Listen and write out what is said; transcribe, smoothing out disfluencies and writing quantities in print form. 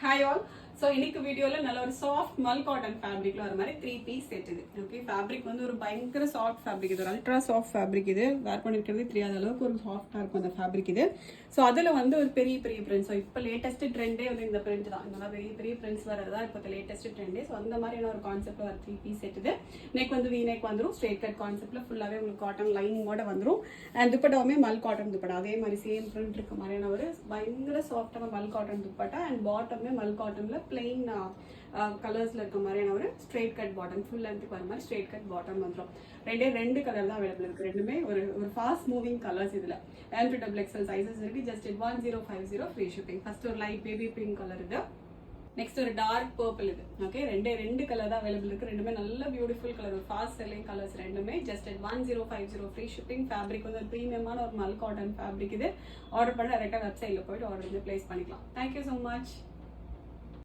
Hi all. So இன்னைக்கு வீடியோல நல்ல ஒரு சாஃப்ட் மல் காட்டன் ஃபேப்ரிக்ல வர மாதிரி 3 பீஸ் செட் இது. ஓகே, ஃபேப்ரிக் வந்து ஒரு பயங்கர சாஃப்ட் ஃபேப்ரிக் இது. அல்ட்ரா சாஃப்ட் ஃபேப்ரிக் இது. வேர் பண்ணிருக்கிறது தெரியாத அளவுக்கு ஒரு சாஃப்ட்டா இருக்கும் அந்த ஃபேப்ரிக் இது. ஸோ அதுல வந்து ஒரு பெரிய பெரிய பிரிண்ட். ஸோ இப்போ லேட்டஸ்ட் ட்ரெண்டே வந்து இந்த பிரிண்ட் தான். இந்த மாதிரி பெரிய பெரிய பிரிண்ட்ஸ் வரதா இப்போ லேட்டஸ்ட் ட்ரெண்டே. ஸோ அந்த மாதிரியான ஒரு கான்செப்ட்ல ஒரு 3 பீஸ் செட் இது. நெக் வந்து வி நெக் வந்துடும். ஸ்ட்ரெயிட் கட் கான்செப்ட்ல ஃபுல்லாவே உங்களுக்கு காட்டன் லைனிங்கோட வந்துடும். And துப்பட்டாவுமே Mal cotton dupatta. அதே மாதிரி சேம் பிரிண்ட் இருக்க மாதிரியான ஒரு பயங்கர சாஃப்டான மல் cotton dupatta. And பாட்டமே Mal காட்டன்ல plain கலர்ஸ்ல இருக்க மாதிரியான ஒரு ஸ்ட்ரெயிட் கட் பாட்டம், ஃபுல் லென்த்துக்கு வர மாதிரி ஸ்ட்ரெயிட் கட் பாட்டம் வந்துடும். ரெண்டு கலர் தான் அவைலபிள் இருக்கு. ரெண்டுமே ஒரு ஃபாஸ்ட் மூவிங் கலர்ஸ். இதுல M2XL சைசஸ் இருக்கு. Just 1050 free shipping. ஃபர்ஸ்ட் ஒரு லைட் பேபி பிங்க் கலர் இது. நெக்ஸ்ட் ஒரு டார்க் பர்பிள் இது. ஓகே, ரெண்டு கலர் தான் அவைலபிள் இருக்கு. ரெண்டுமே நல்ல பியூட்டிஃபுல் கலர், ஒரு ஃபாஸ்ட் செல்லிங் கலர்ஸ். ரெண்டுமே ஜஸ்ட் 1050 ஃப்ரீ ஷிப்பிங். ஃபேப்ரிக் வந்து ப்ரீமியமான ஒரு மல் காட்டன் ஃபேப்ரிக் இது. ஆர்டர் பண்ண டேரக்டா வெப்சைட்ல போயிட்டு ஆர்டர் வந்து பிளேஸ் பண்ணிக்கலாம். Thank you so much.